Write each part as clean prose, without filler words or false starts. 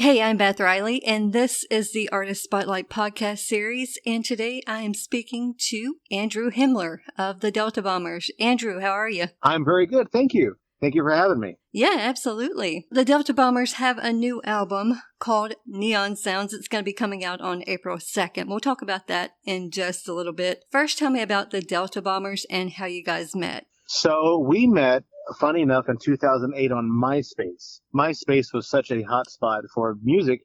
Hey, I'm Beth Riley, and this is the Artist Spotlight podcast series. And today I am speaking to Andrew Himmler of the Delta Bombers. Andrew, how are you? I'm very good. Thank you. Thank you for having me. Yeah, absolutely. The Delta Bombers have a new album called Neon Sounds. It's going to be coming out on April 2nd. We'll talk about that in just a little bit. First, tell me about the Delta Bombers and how you guys met. So we met, funny enough, in 2008 on MySpace. MySpace was such a hot spot for music.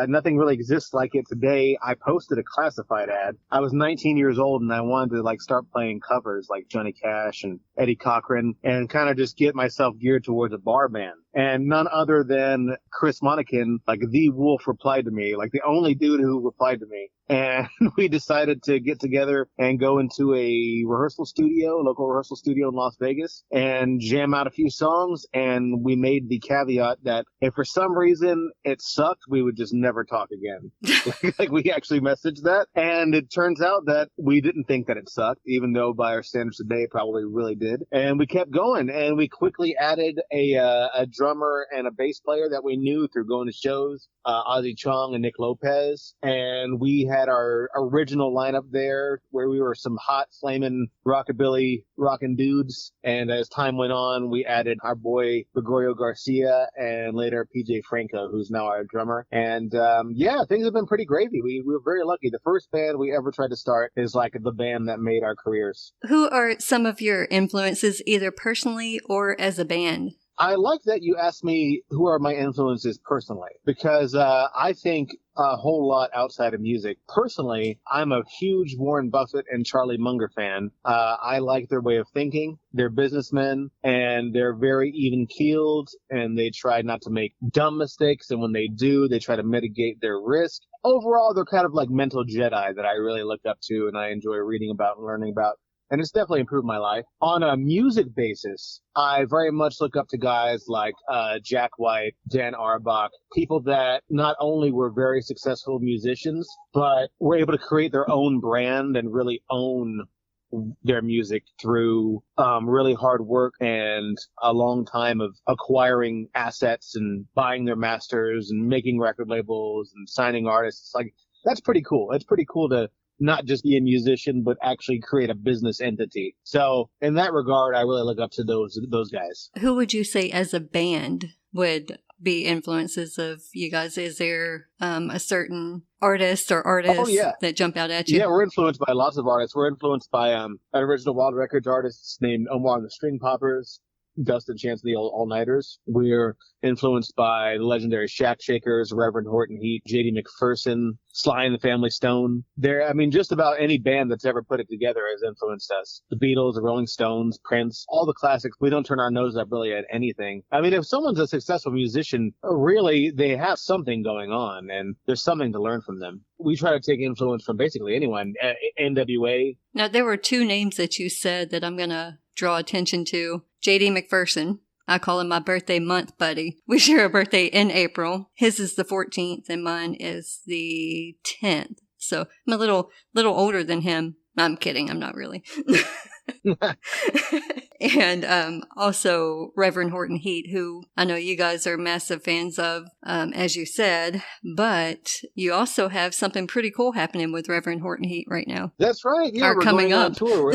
Nothing really exists like it today. I posted a classified ad. I was 19 years old and I wanted to start playing covers like Johnny Cash and Eddie Cochran and kind of just get myself geared towards a bar band. And none other than Chris Monacan, the Wolf, replied to me, the only dude who replied to me. And we decided to get together and go into a local rehearsal studio in Las Vegas and jam out a few songs. And we made the caveat that if for some reason it sucked, we would just never talk again. We actually messaged that. And it turns out that we didn't think that it sucked, even though by our standards today, it probably really did. And we kept going, and we quickly added a drummer and a bass player that we knew through going to shows, Ozzy Chong and Nick Lopez. And we had our original lineup there where we were some hot flaming rockabilly rockin' dudes. And as time went on, we added our boy Gregorio Garcia and later PJ Franco, who's now our drummer. And things have been pretty gravy. We were very lucky. The first band we ever tried to start is the band that made our careers. Who are some of your influences, either personally or as a band? I like that you asked me who are my influences personally, because I think a whole lot outside of music. Personally, I'm a huge Warren Buffett and Charlie Munger fan. I like their way of thinking. They're businessmen, and they're very even-keeled, and they try not to make dumb mistakes, and when they do, they try to mitigate their risk. Overall, they're kind of like mental Jedi that I really look up to, and I enjoy reading about and learning about. And it's definitely improved my life. On a music basis, I very much look up to guys like Jack White, Dan Auerbach, people that not only were very successful musicians, but were able to create their own brand and really own their music through really hard work and a long time of acquiring assets and buying their masters and making record labels and signing artists. That's pretty cool. It's pretty cool to not just be a musician, but actually create a business entity. So in that regard, I really look up to those guys. Who would you say as a band would be influences of you guys? Is there a certain artist or artists that jump out at you? Yeah, we're influenced by lots of artists. We're influenced by an original Wild Records artist named Omar and the String Poppers, Dustin Chance and the All-Nighters. We're influenced by the legendary Shack Shakers, Reverend Horton Heat, J.D. McPherson, Sly and the Family Stone. Just about any band that's ever put it together has influenced us. The Beatles, the Rolling Stones, Prince, all the classics. We don't turn our nose up really at anything. If someone's a successful musician, really, they have something going on, and there's something to learn from them. We try to take influence from basically anyone. NWA. Now, there were two names that you said that I'm going to draw attention to. J.D. McPherson. I call him my birthday month buddy. We share a birthday in April. His is the 14th and mine is the 10th. So I'm a little older than him. I'm kidding. I'm not really. And also Reverend Horton Heat, who I know you guys are massive fans of, as you said, but you also have something pretty cool happening with Reverend Horton Heat right now. That's right. Yeah, we're coming going up. On tour.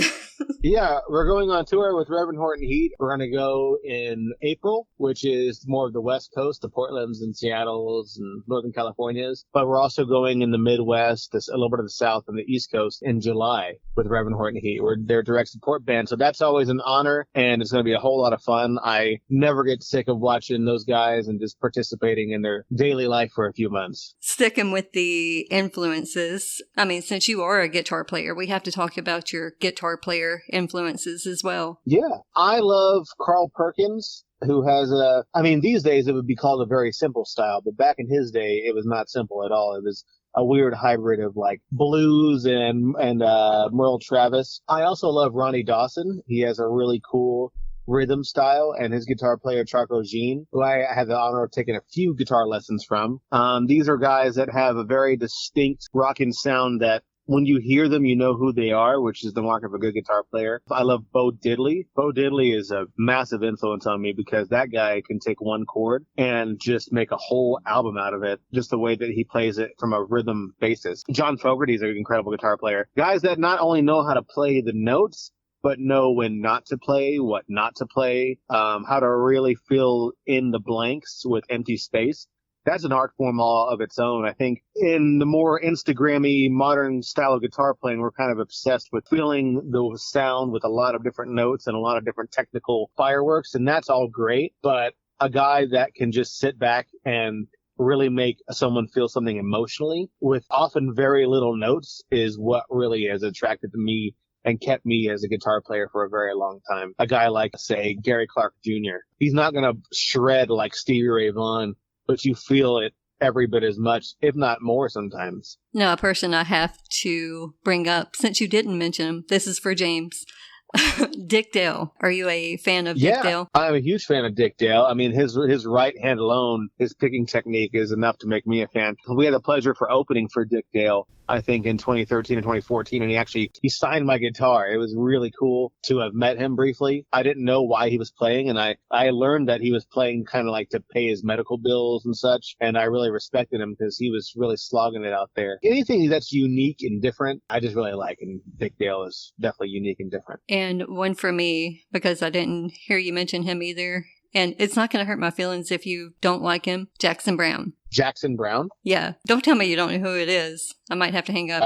We're going on tour with Reverend Horton Heat. We're going to go in April, which is more of the West Coast, the Portlands and Seattles and Northern Californias. But we're also going in the Midwest, a little bit of the South and the East Coast in July with Reverend Horton Heat. We're their direct support band. So that's always an honor, and it's going to be a whole lot of fun. I never get sick of watching those guys and just participating in their daily life for a few months. Sticking with the influences, since you are a guitar player, we have to talk about your guitar player influences as well. Yeah. I love Carl Perkins, who has these days it would be called a very simple style, but back in his day, it was not simple at all. It was a weird hybrid of blues and Merle Travis. I also love Ronnie Dawson. He has a really cool rhythm style, and his guitar player, Charco Jean, who I had the honor of taking a few guitar lessons from. These are guys that have a very distinct rocking sound that when you hear them, you know who they are, which is the mark of a good guitar player. I love Bo Diddley. Bo Diddley is a massive influence on me because that guy can take one chord and just make a whole album out of it, just the way that he plays it from a rhythm basis. John Fogerty's an incredible guitar player. Guys that not only know how to play the notes, but know when not to play, what not to play, how to really fill in the blanks with empty space. That's an art form all of its own. I think in the more Instagrammy modern style of guitar playing, we're kind of obsessed with filling the sound with a lot of different notes and a lot of different technical fireworks, and that's all great. But a guy that can just sit back and really make someone feel something emotionally with often very little notes is what really has attracted to me and kept me as a guitar player for a very long time. A guy like, say, Gary Clark Jr. He's not going to shred like Stevie Ray Vaughan, but you feel it every bit as much, if not more sometimes. Now, a person I have to bring up, since you didn't mention him, this is for James. Dick Dale. Are you a fan of Dick Dale? I'm a huge fan of Dick Dale. I mean, his right hand alone, his picking technique is enough to make me a fan. We had the pleasure for opening for Dick Dale, I think in 2013 and 2014, and he signed my guitar. It was really cool to have met him briefly. I didn't know why he was playing, and I learned that he was playing kind of like to pay his medical bills and such, and I really respected him because he was really slogging it out there. Anything that's unique and different, I just really like, and Dick Dale is definitely unique and different. And one for me, because I didn't hear you mention him either, and it's not going to hurt my feelings if you don't like him, Jackson Browne. Jackson Browne? Yeah. Don't tell me you don't know who it is. I might have to hang up.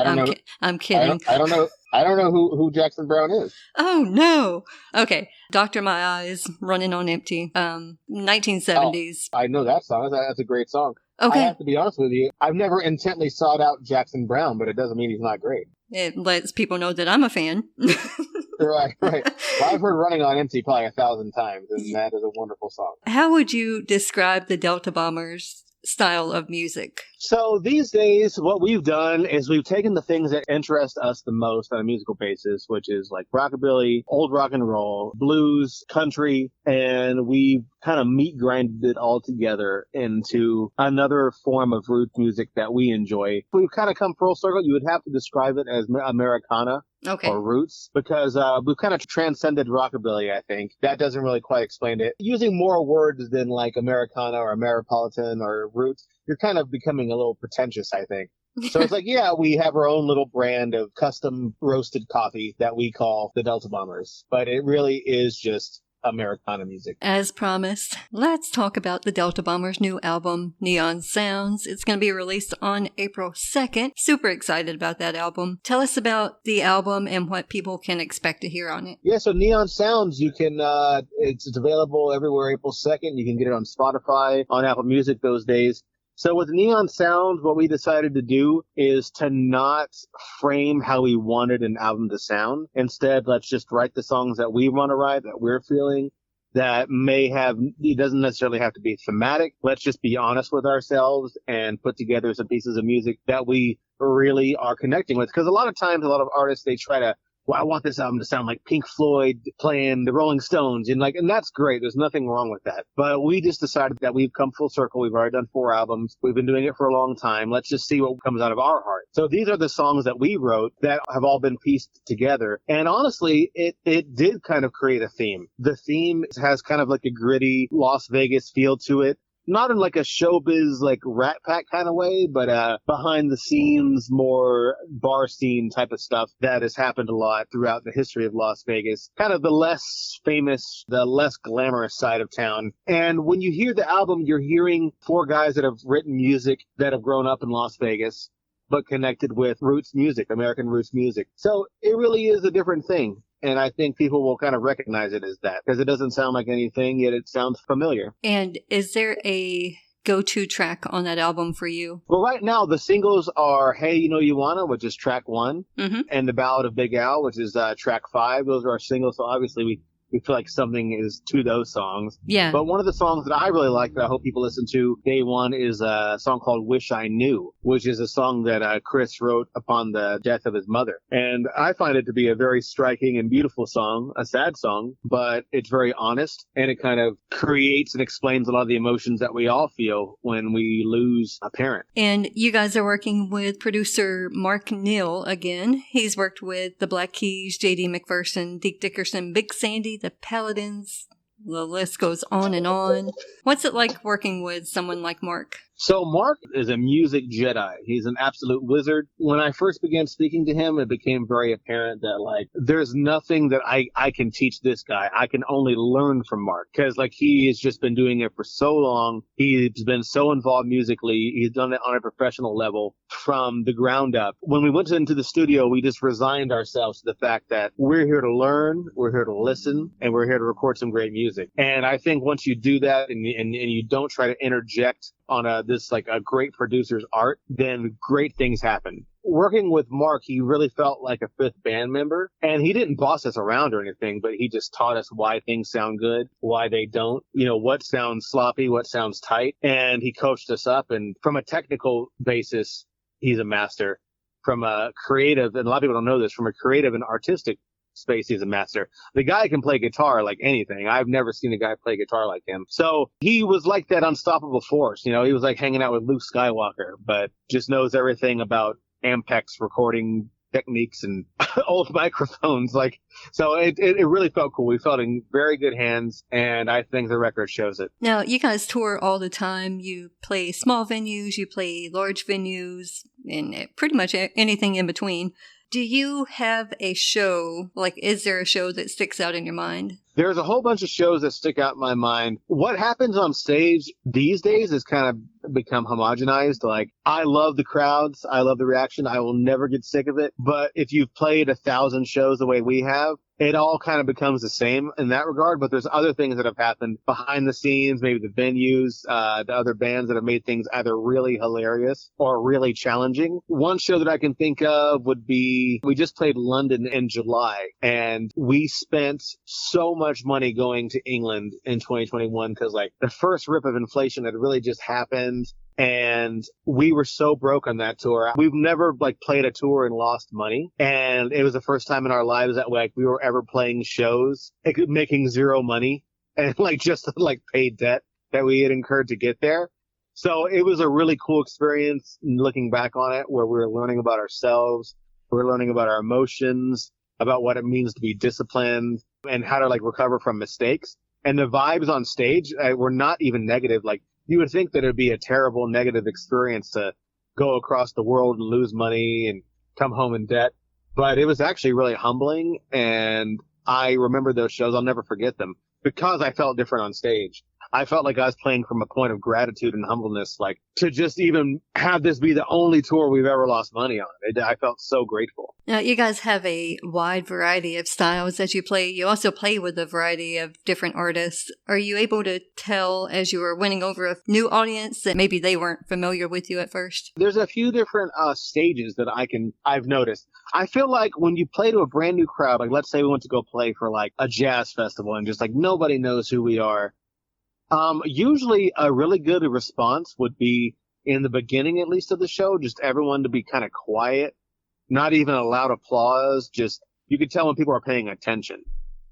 I'm kidding. I don't know. I don't know who Jackson Browne is. Oh, no. Okay. Doctor My Eyes, Running on Empty, 1970s. Oh, I know that song. That's a great song. Okay. I have to be honest with you. I've never intently sought out Jackson Browne, but it doesn't mean he's not great. It lets people know that I'm a fan. Right. Well, I've heard Running on Empty probably 1,000 times, and that is a wonderful song. How would you describe the Delta Bombers' style of music? So these days, what we've done is we've taken the things that interest us the most on a musical basis, which is like rockabilly, old rock and roll, blues, country, and we've kind of meat grinded it all together into another form of roots music that we enjoy. We've kind of come full circle. You would have to describe it as Americana. Okay. Or roots, because we've kind of transcended rockabilly, I think. That doesn't really quite explain it. Using more words than like Americana or Ameripolitan or roots, you're kind of becoming a little pretentious, I think. So it's like, yeah, we have our own little brand of custom roasted coffee that we call the Delta Bombers, but it really is just Americana music. As promised, let's talk about the Delta Bombers' new album, Neon Sounds. It's going to be released on April 2nd. Super excited about that album. Tell us about the album and what people can expect to hear on it. Yeah, so Neon Sounds, you can, it's available everywhere April 2nd. You can get it on Spotify, on Apple Music those days. So with Neon Sounds, what we decided to do is to not frame how we wanted an album to sound. Instead, let's just write the songs that we want to write, that we're feeling, that may have, it doesn't necessarily have to be thematic. Let's just be honest with ourselves and put together some pieces of music that we really are connecting with. Because a lot of times, a lot of artists, they try to, well, I want this album to sound like Pink Floyd playing the Rolling Stones, and that's great. There's nothing wrong with that. But we just decided that we've come full circle. We've already done 4 albums. We've been doing it for a long time. Let's just see what comes out of our heart. So these are the songs that we wrote that have all been pieced together. And honestly, it did kind of create a theme. The theme has kind of like a gritty Las Vegas feel to it. Not in like a showbiz, like Rat Pack kind of way, but behind the scenes, more bar scene type of stuff that has happened a lot throughout the history of Las Vegas. Kind of the less famous, the less glamorous side of town. And when you hear the album, you're hearing 4 guys that have written music that have grown up in Las Vegas, but connected with roots music, American roots music. So it really is a different thing. And I think people will kind of recognize it as that because it doesn't sound like anything, yet it sounds familiar. And is there a go-to track on that album for you? Well, right now, the singles are Hey, You Know You Wanna, which is track 1, and The Ballad of Big Al, which is track 5. Those are our singles. So obviously, we feel like something is to those songs. Yeah. But one of the songs that I really like that I hope people listen to day one is a song called Wish I Knew, which is a song that Chris wrote upon the death of his mother. And I find it to be a very striking and beautiful song, a sad song, but it's very honest, and it kind of creates and explains a lot of the emotions that we all feel when we lose a parent. And you guys are working with producer Mark Neal again. He's worked with the Black Keys, J.D. McPherson, Deke Dickerson, Big Sandy, the Paladins. The list goes on and on. What's it like working with someone like Mark? So Mark is a music Jedi. He's an absolute wizard. When I first began speaking to him, it became very apparent that, like, there's nothing that I can teach this guy. I can only learn from Mark, because, like, he has just been doing it for so long. He's been so involved musically. He's done it on a professional level from the ground up. When we went into the studio, we just resigned ourselves to the fact that we're here to learn, we're here to listen, and we're here to record some great music. And I think once you do that and you don't try to interject on a great producer's art, then great things happen. Working with Mark, he really felt like a fifth band member, and he didn't boss us around or anything, but he just taught us why things sound good, why they don't, what sounds sloppy, what sounds tight, and he coached us up. And from a technical basis, he's a master. From a creative, and a lot of people don't know this, from a creative and artistic space, he's a master. The guy can play guitar like anything. I've never seen a guy play guitar like him. So he was like that unstoppable force. He was like hanging out with Luke Skywalker, but just knows everything about Ampex recording techniques and old microphones. So it really felt cool. We felt in very good hands, and I think the record shows it. Now, you guys tour all the time. You play small venues, you play large venues, and pretty much anything in between. Do you have a show, is there a show that sticks out in your mind? There's a whole bunch of shows that stick out in my mind. What happens on stage these days is kind of become homogenized. I love the crowds. I love the reaction. I will never get sick of it. But if you've played 1,000 shows the way we have, it all kind of becomes the same in that regard. But there's other things that have happened behind the scenes, maybe the venues, the other bands that have made things either really hilarious or really challenging. One show that I can think of would be, we just played London in July, and we spent so much money going to England in 2021 because the first rip of inflation had really just happened. And we were so broke on that tour. We've never played a tour and lost money. And it was the first time in our lives that we were ever playing shows, making zero money and just pay debt that we had incurred to get there. So it was a really cool experience looking back on it, where we were learning about ourselves. We were learning about our emotions, about what it means to be disciplined, and how to recover from mistakes. And the vibes on stage were not even negative. You would think that it'd be a terrible negative experience to go across the world and lose money and come home in debt. But it was actually really humbling. And I remember those shows. I'll never forget them because I felt different on stage. I felt like I was playing from a point of gratitude and humbleness, to just even have this be the only tour we've ever lost money on. I felt so grateful. Now, you guys have a wide variety of styles that you play. You also play with a variety of different artists. Are you able to tell, as you were winning over a new audience, that maybe they weren't familiar with you at first? There's a few different stages that I've noticed. I feel like when you play to a brand new crowd, let's say we went to go play for a jazz festival and just nobody knows who we are. Usually a really good response would be in the beginning, at least, of the show, just everyone to be kind of quiet, not even a loud applause. Just, you could tell when people are paying attention.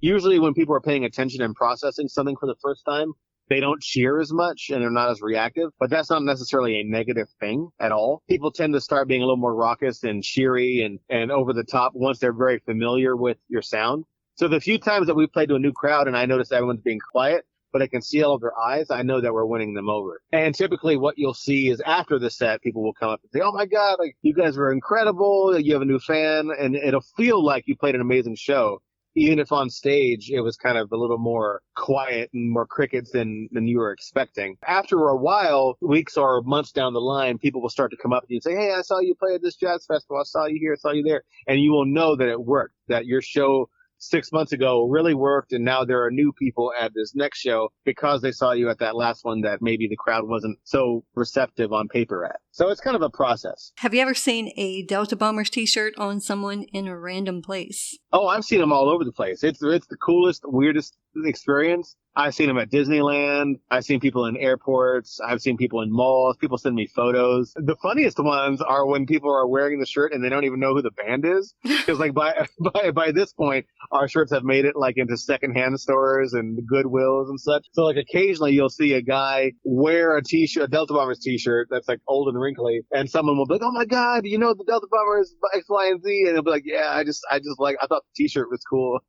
Usually when people are paying attention and processing something for the first time, they don't cheer as much and they're not as reactive, but that's not necessarily a negative thing at all. People tend to start being a little more raucous and cheery and over the top once they're very familiar with your sound. So the few times that we played to a new crowd and I noticed everyone's being quiet, but I can see all of their eyes, I know that we're winning them over. And typically what you'll see is after the set, people will come up and say, "Oh my God, you guys were incredible. You have a new fan." And it'll feel like you played an amazing show, even if on stage it was kind of a little more quiet and more crickets than you were expecting. After a while, weeks or months down the line, people will start to come up to you and say, "Hey, I saw you play at this jazz festival. I saw you here, I saw you there." And you will know that it worked, that your show 6 months ago really worked, and now there are new people at this next show because they saw you at that last one that maybe the crowd wasn't so receptive on paper at. So it's kind of a process. Have you ever seen a Delta Bombers t-shirt on someone in a random place? Oh, I've seen them all over the place. It's the coolest, weirdest experience. I've seen them at Disneyland. I've seen people in airports. I've seen people in malls. People send me photos. The funniest ones are when people are wearing the shirt and they don't even know who the band is. Because like by this point, our shirts have made it like into secondhand stores and Goodwills and such. So like occasionally you'll see a guy wear a t-shirt, a Delta Bombers t-shirt that's like old and wrinkly, and someone will be like, "Oh my God, you know the Delta Bombers X, Y, and Z," and they'll be like, "Yeah, I just like I thought the t-shirt was cool."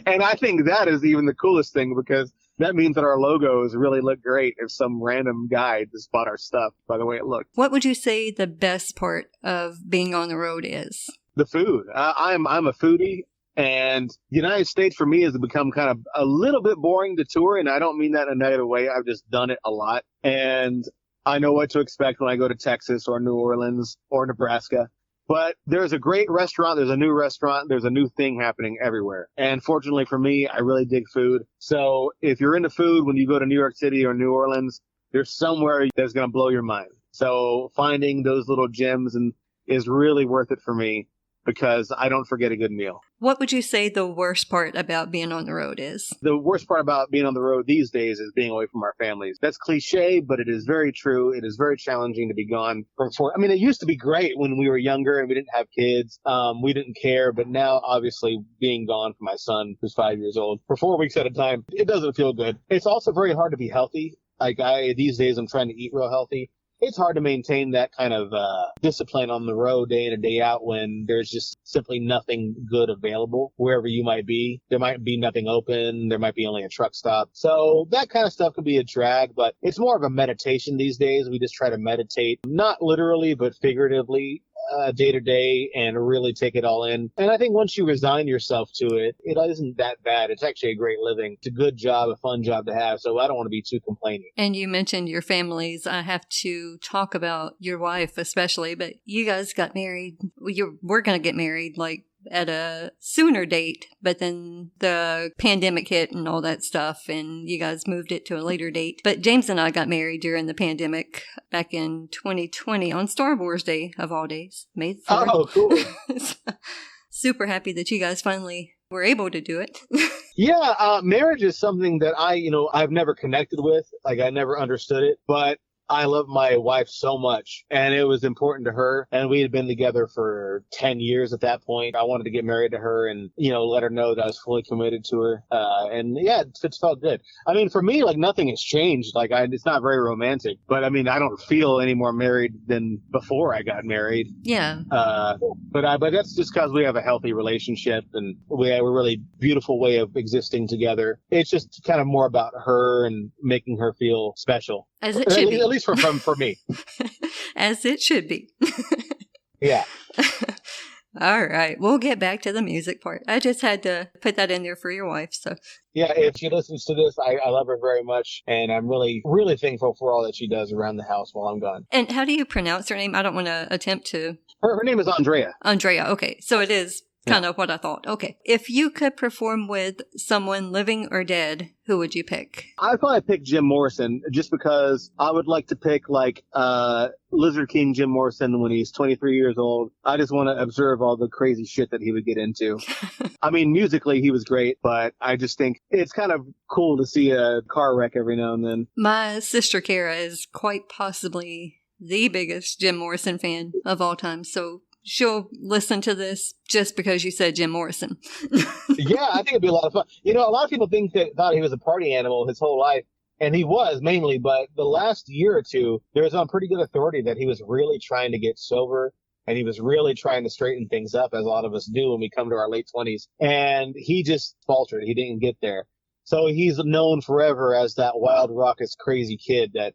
and I think that is even the coolest thing, because that means that our logos really look great if some random guy just bought our stuff by the way it looked. What would you say the best part of being on the road is? The food. I'm a foodie, and the United States for me has become kind of a little bit boring to tour, and I don't mean that in a negative way. I've just done it a lot, and I know what to expect when I go to Texas or New Orleans or Nebraska. But there's a great restaurant, there's a new restaurant, there's a new thing happening everywhere. And fortunately for me, I really dig food. So if you're into food, when you go to New York City or New Orleans, there's somewhere that's going to blow your mind. So finding those little gems is really worth it for me, because I don't forget a good meal. What would you say the worst part about being on the road is? The worst part about being on the road these days is being away from our families. That's cliche, but it is very true. It is very challenging to be gone I mean, it used to be great when we were younger and we didn't have kids. We didn't care. But now, obviously, being gone from my son, who's 5 years old, for 4 weeks at a time, it doesn't feel good. It's also very hard to be healthy. These days, I'm trying to eat real healthy. It's hard to maintain that kind of discipline on the road day in and day out when there's just simply nothing good available wherever you might be. There might be nothing open. There might be only a truck stop. So that kind of stuff can be a drag, but it's more of a meditation these days. We just try to meditate, not literally, but figuratively, day to day, and really take it all in. And I think once you resign yourself to it, it isn't that bad. It's actually a great living. It's a good job, a fun job to have. So I don't want to be too complaining. And you mentioned your families. I have to talk about your wife especially, but you guys got married. We're going to get married like at a sooner date, but then the pandemic hit and all that stuff, and you guys moved it to a later date. But James and I got married during the pandemic back in 2020 on Star Wars Day of all days, May 4th. Oh, cool. Super happy that you guys finally were able to do it. Yeah, marriage is something that I've never connected with. Like, I never understood it, but I love my wife so much, and it was important to her. And we had been together for 10 years at that point. I wanted to get married to her and, let her know that I was fully committed to her. And yeah, it felt good. I mean, for me, like, nothing has changed. Like, it's not very romantic, but I mean, I don't feel any more married than before I got married. Yeah. But that's just because we have a healthy relationship and we have a really beautiful way of existing together. It's just kind of more about her and making her feel special. As it should be. At least for me. As it should be. Yeah. All right. We'll get back to the music part. I just had to put that in there for your wife. So yeah, if she listens to this, I love her very much. And I'm really, really thankful for all that she does around the house while I'm gone. And how do you pronounce her name? I don't want to attempt to. Her name is Andrea. Andrea. Okay. So it is kind of what I thought. Okay. If you could perform with someone living or dead, who would you pick? I'd probably pick Jim Morrison, just because I would like to pick Lizard King Jim Morrison when he's 23 years old. I just want to observe all the crazy shit that he would get into. I mean, musically he was great, but I just think it's kind of cool to see a car wreck every now and then. My sister Kara is quite possibly the biggest Jim Morrison fan of all time. So she'll listen to this just because you said Jim Morrison. Yeah, I think it'd be a lot of fun. A lot of people thought he was a party animal his whole life, and he was mainly, but the last year or two, there was on pretty good authority that he was really trying to get sober, and he was really trying to straighten things up, as a lot of us do when we come to our late 20s, and he just faltered. He didn't get there. So he's known forever as that wild, raucous, crazy kid that,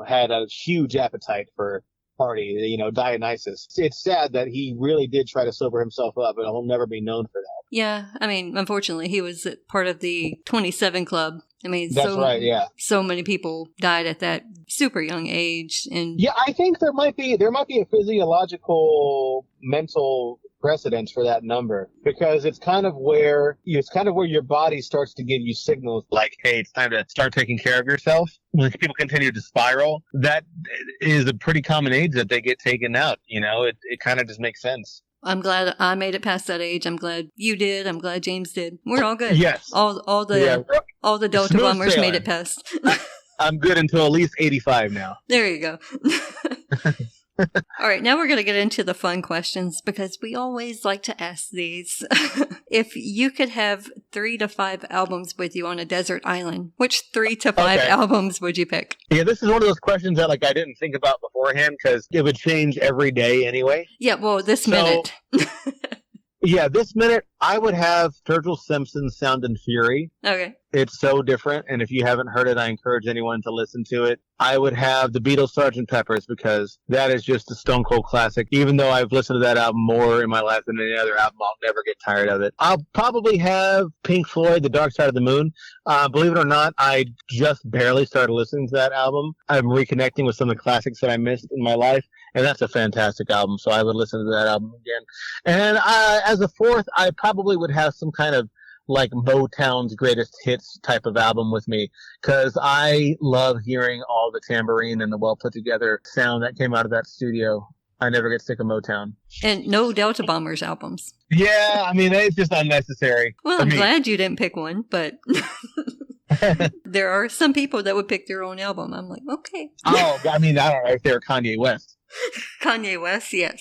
had a huge appetite for party, Dionysus. It's sad that he really did try to sober himself up, and he'll never be known for that. Yeah, I mean, unfortunately, he was part of the 27 Club. I mean, that's right, yeah. So many people died at that super young age, and yeah, I think there might be a physiological, mental precedence for that number, because it's kind of where your body starts to give you signals like, hey, it's time to start taking care of yourself. When people continue to spiral, that is a pretty common age that they get taken out. It kind of just makes sense. I'm glad I made it past that age. I'm glad you did. I'm glad James did. We're all good. Yes. All the Delta bombers sailing. made it past. I'm good until at least 85 now. There you go. All right, now we're going to get into the fun questions because we always like to ask these. If you could have 3 to 5 albums with you on a desert island, which 3 to 5 albums would you pick? Yeah, this is one of those questions that I didn't think about beforehand because it would change every day anyway. Yeah, well, this minute. Yeah, this minute, I would have Sturgill Simpson's Sound and Fury. Okay. It's so different, and if you haven't heard it, I encourage anyone to listen to it. I would have the Beatles' Sgt. Pepper's, because that is just a stone cold classic. Even though I've listened to that album more in my life than any other album, I'll never get tired of it. I'll probably have Pink Floyd, The Dark Side of the Moon. Believe it or not, I just barely started listening to that album. I'm reconnecting with some of the classics that I missed in my life, and that's a fantastic album, so I would listen to that album again. And as a fourth, I probably would have some kind of like Motown's greatest hits type of album with me, because I love hearing all the tambourine and the well put together sound that came out of that studio. I never get sick of Motown. And no Delta Bombers albums. Yeah, I mean, it's just unnecessary. Well, I'm glad you didn't pick one, but there are some people that would pick their own album. I'm like, okay. Oh, I mean, I don't know if they're Kanye West. Kanye West, yes.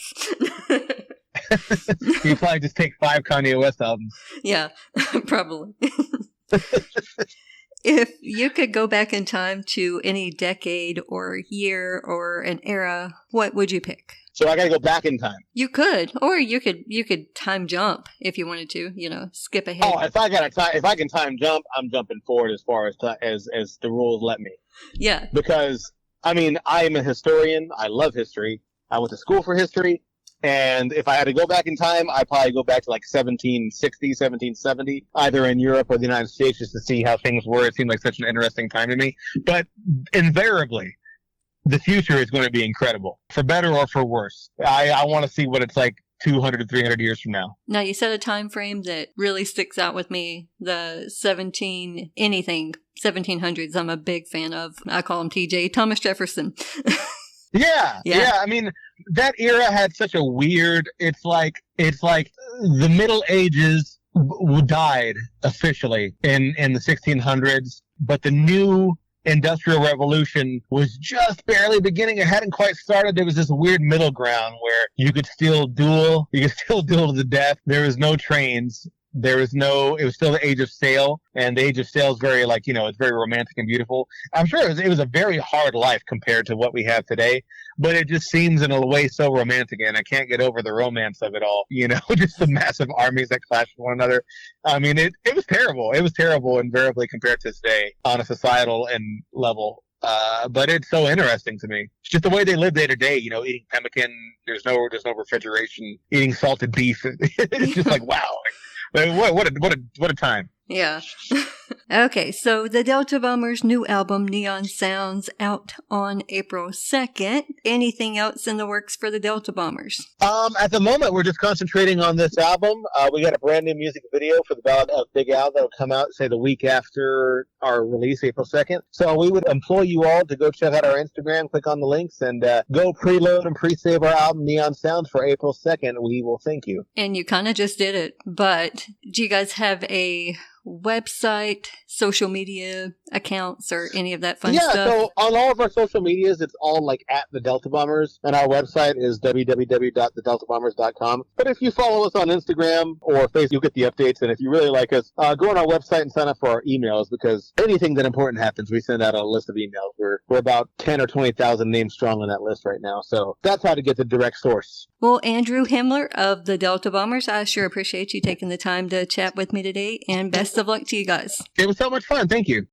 You probably just take 5 Kanye West albums. Yeah, probably. If you could go back in time to any decade or year or an era, what would you pick? So I gotta go back in time. You could, or you could time jump if you wanted to. Skip ahead. Oh, if I can time jump, I'm jumping forward as far as the rules let me. Yeah. Because I mean, I am a historian. I love history. I went to school for history. And if I had to go back in time, I'd probably go back to like 1760, 1770, either in Europe or the United States, just to see how things were. It seemed like such an interesting time to me. But invariably, the future is going to be incredible, for better or for worse. I want to see what it's like 200 to 300 years from now. Now, you said a time frame that really sticks out with me, the 1700s I'm a big fan of. I call him TJ, Thomas Jefferson. Yeah. I mean, that era had such a weird. It's like the Middle Ages died officially in the 1600s, but the new Industrial Revolution was just barely beginning. It hadn't quite started. There was this weird middle ground where you could still duel. You could still duel to the death. There was no trains. It was still the age of sail, and the age of sail is very it's very romantic and beautiful. I'm sure it was a very hard life compared to what we have today, but it just seems in a way so romantic, and I can't get over the romance of it all, just the massive armies that clash with one another. I mean, it was terrible. It was terrible invariably compared to today on a societal and level. But it's so interesting to me. It's just the way they live day to day, eating pemmican. There's no refrigeration, eating salted beef. It's just like, wow. What a time. Yeah. Okay, so the Delta Bombers' new album, Neon Sounds, out on April 2nd. Anything else in the works for the Delta Bombers? At the moment, we're just concentrating on this album. We got a brand new music video for the Ballad of Big Al that'll come out, say, the week after our release, April 2nd. So we would implore you all to go check out our Instagram, click on the links, and go preload and pre-save our album, Neon Sounds, for April 2nd. We will thank you. And you kind of just did it, but do you guys have a website, social media accounts, or any of that fun stuff? Yeah, so on all of our social medias, it's all like at the Delta Bombers, and our website is www.thedeltabombers.com. But if you follow us on Instagram or Facebook, you'll get the updates, and if you really like us, go on our website and sign up for our emails, because anything that important happens, we send out a list of emails. We're about 10 or 20,000 names strong on that list right now, so that's how to get the direct source. Well, Andrew Himmler of the Delta Bombers, I sure appreciate you taking the time to chat with me today, and best of luck to you guys. It was so much fun. Thank you.